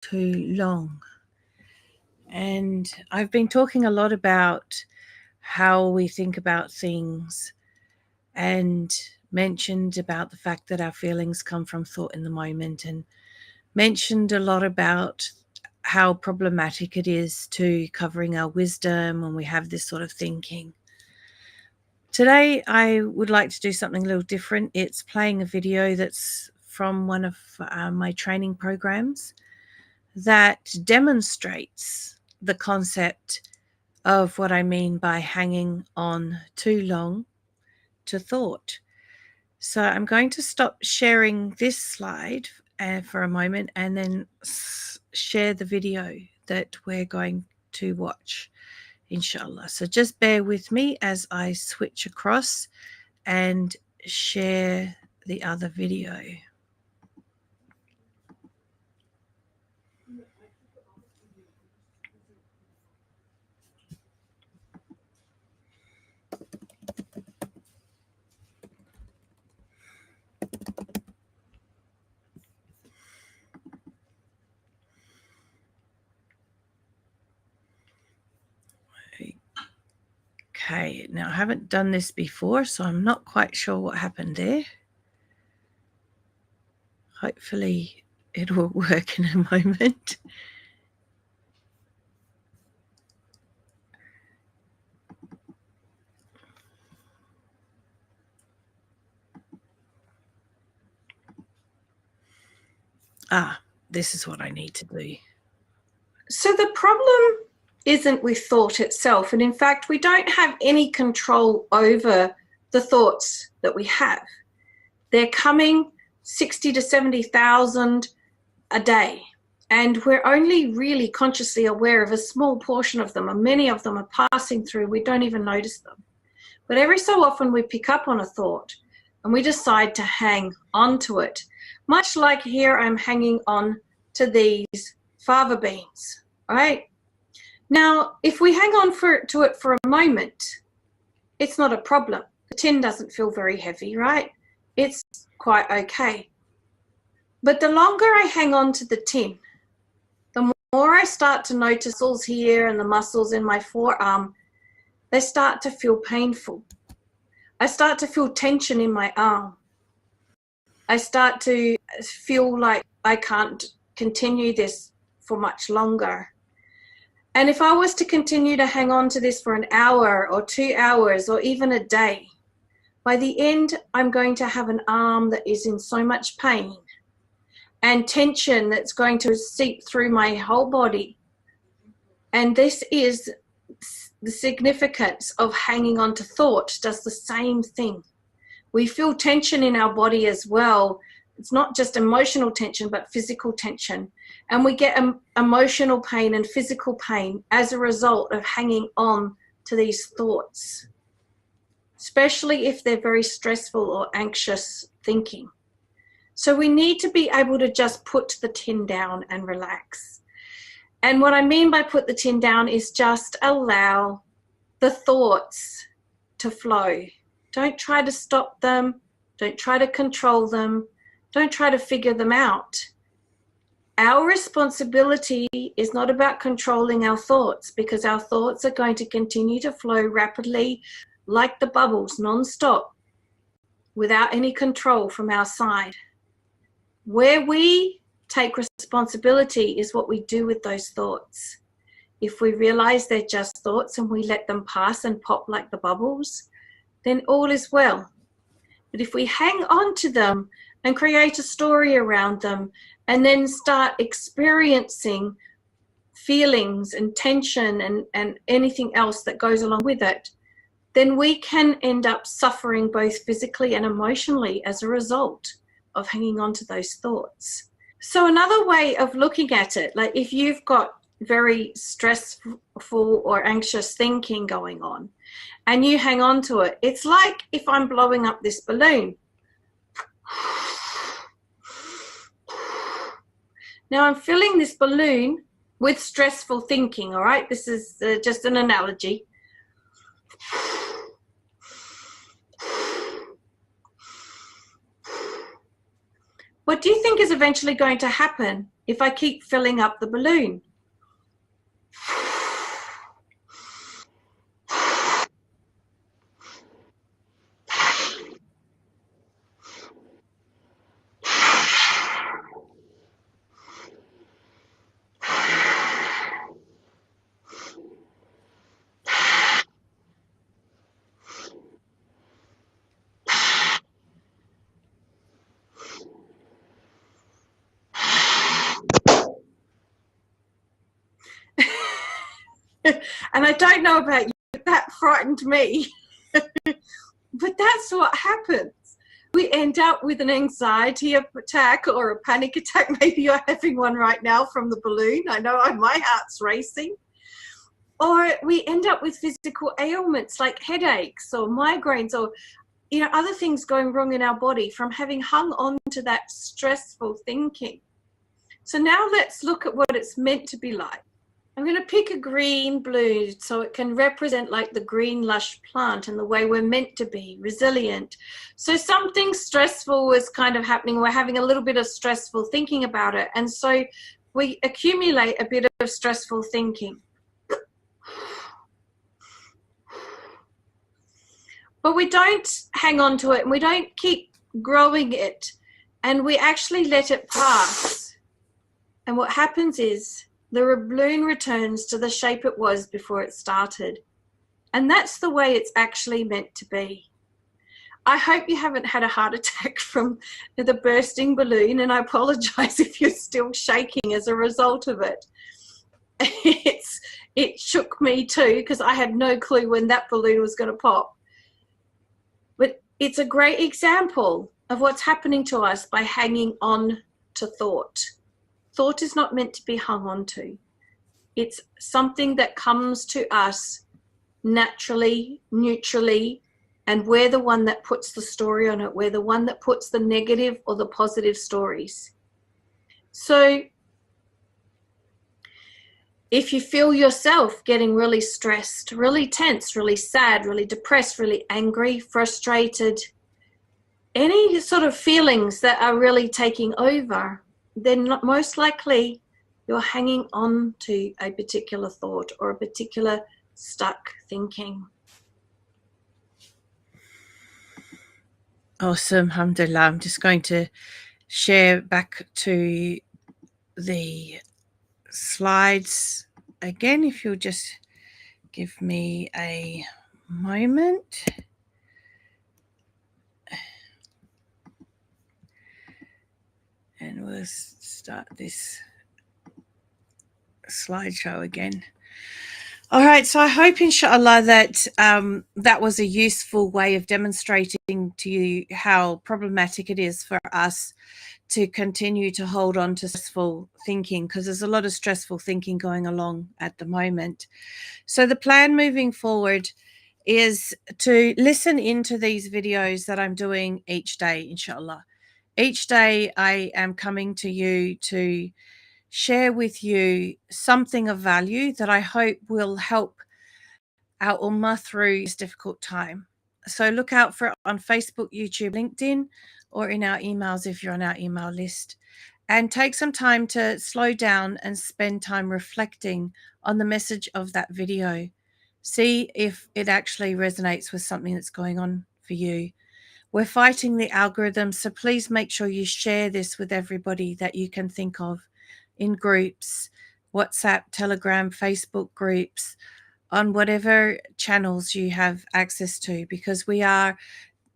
too long. And I've been talking a lot about how we think about things and mentioned about the fact that our feelings come from thought in the moment, and mentioned a lot about how problematic it is to covering our wisdom when we have this sort of thinking. Today, I would like to do something a little different. It's playing a video that's from one of my training programs that demonstrates the concept of what I mean by hanging on too long to thought. So I'm going to stop sharing this slide for a moment and then share the video that we're going to watch, inshallah. So just bear with me as I switch across and share the other video. Okay, now I haven't done this before, so I'm not quite sure what happened there. Hopefully it will work in a moment. This is what I need to do. So the problem isn't with thought itself. And in fact, we don't have any control over the thoughts that we have. They're coming 60 to 70,000 a day. And we're only really consciously aware of a small portion of them, and many of them are passing through. We don't even notice them. But every so often we pick up on a thought and we decide to hang on to it. Much like here, I'm hanging on to these fava beans, right? Now, if we hang on to it for a moment, it's not a problem. The tin doesn't feel very heavy, right? It's quite okay. But the longer I hang on to the tin, the more I start to notice muscles here and the muscles in my forearm, they start to feel painful. I start to feel tension in my arm. I start to feel like I can't continue this for much longer. And if I was to continue to hang on to this for an hour or 2 hours or even a day, by the end, I'm going to have an arm that is in so much pain and tension that's going to seep through my whole body. And this is the significance of hanging on to thought. Does the same thing. We feel tension in our body as well. It's not just emotional tension, but physical tension. And we get emotional pain and physical pain as a result of hanging on to these thoughts, especially if they're very stressful or anxious thinking. So we need to be able to just put the tin down and relax. And what I mean by put the tin down is just allow the thoughts to flow. Don't try to stop them. Don't try to control them. Don't try to figure them out. Our responsibility is not about controlling our thoughts, because our thoughts are going to continue to flow rapidly like the bubbles, non-stop, without any control from our side. Where we take responsibility is what we do with those thoughts. If we realize they're just thoughts and we let them pass and pop like the bubbles, then all is well. But if we hang on to them and create a story around them and then start experiencing feelings and tension and anything else that goes along with it, then we can end up suffering both physically and emotionally as a result of hanging on to those thoughts. So another way of looking at it, like if you've got very stressful or anxious thinking going on and you hang on to it, it's like if I'm blowing up this balloon. Now I'm filling this balloon with stressful thinking, all right? This is just an analogy. What do you think is eventually going to happen if I keep filling up the balloon. And I don't know about you, but that frightened me. But that's what happens. We end up with an anxiety attack or a panic attack. Maybe you're having one right now from the balloon. I know my heart's racing. Or we end up with physical ailments like headaches or migraines or other things going wrong in our body from having hung on to that stressful thinking. So now let's look at what it's meant to be like. I'm going to pick a green balloon so it can represent like the green lush plant and the way we're meant to be, resilient. So something stressful was kind of happening. We're having a little bit of stressful thinking about it. And so we accumulate a bit of stressful thinking. But we don't hang on to it and we don't keep growing it, and we actually let it pass. And what happens is the balloon returns to the shape it was before it started. And that's the way it's actually meant to be. I hope you haven't had a heart attack from the bursting balloon, and I apologize if you're still shaking as a result of it. It shook me too, because I had no clue when that balloon was going to pop. But it's a great example of what's happening to us by hanging on to thought. Thought is not meant to be hung on to. It's something that comes to us naturally, neutrally, and we're the one that puts the story on it. We're the one that puts the negative or the positive stories. So if you feel yourself getting really stressed, really tense, really sad, really depressed, really angry, frustrated, any sort of feelings that are really taking over, then most likely you're hanging on to a particular thought or a particular stuck thinking. Awesome, alhamdulillah. I'm just going to share back to the slides again, if you'll just give me a moment. And we'll start this slideshow again. All right, so I hope, inshallah, that that was a useful way of demonstrating to you how problematic it is for us to continue to hold on to stressful thinking, because there's a lot of stressful thinking going along at the moment. So the plan moving forward is to listen into these videos that I'm doing each day, inshallah. Each day I am coming to you to share with you something of value that I hope will help our Ummah through this difficult time. So look out for it on Facebook, YouTube, LinkedIn, or in our emails if you're on our email list. And take some time to slow down and spend time reflecting on the message of that video. See if it actually resonates with something that's going on for you. We're fighting the algorithm, so please make sure you share this with everybody that you can think of in groups, WhatsApp, Telegram, Facebook groups, on whatever channels you have access to, because we are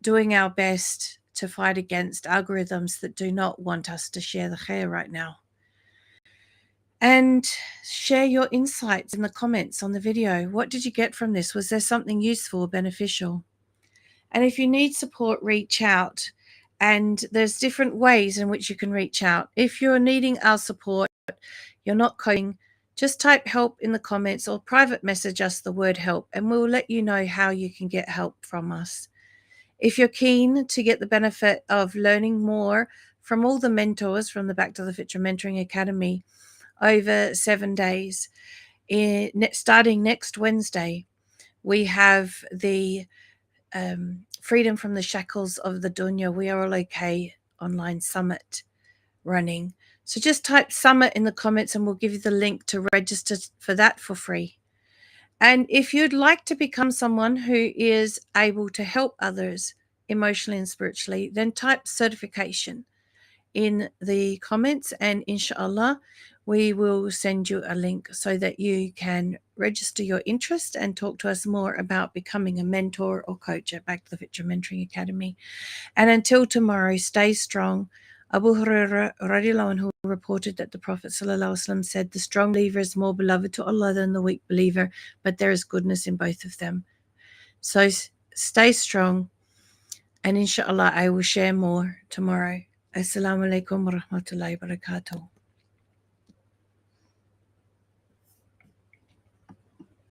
doing our best to fight against algorithms that do not want us to share the khair right now. And share your insights in the comments on the video. What did you get from this? Was there something useful or beneficial? And if you need support, reach out. And there's different ways in which you can reach out. If you're needing our support, you're not coding, just type help in the comments or private message us the word help, and we'll let you know how you can get help from us. If you're keen to get the benefit of learning more from all the mentors from the Back to the Fitrah Mentoring Academy over 7 days, starting next Wednesday, we have the Freedom from the Shackles of the Dunya, We Are All Okay online summit running. So just type Summit in the comments and we'll give you the link to register for that for free. And if you'd like to become someone who is able to help others emotionally and spiritually, then type certification in the comments, and inshallah we will send you a link so that you can register your interest and talk to us more about becoming a mentor or coach at Back to the Fitrah Mentoring Academy. And until tomorrow, stay strong. Abu Hurairah radiallahu anhu reported that the Prophet ﷺ said, the strong believer is more beloved to Allah than the weak believer, but there is goodness in both of them. So stay strong, and inshallah I will share more tomorrow. Assalamu alaikum wa rahmatullahi wa barakatuh.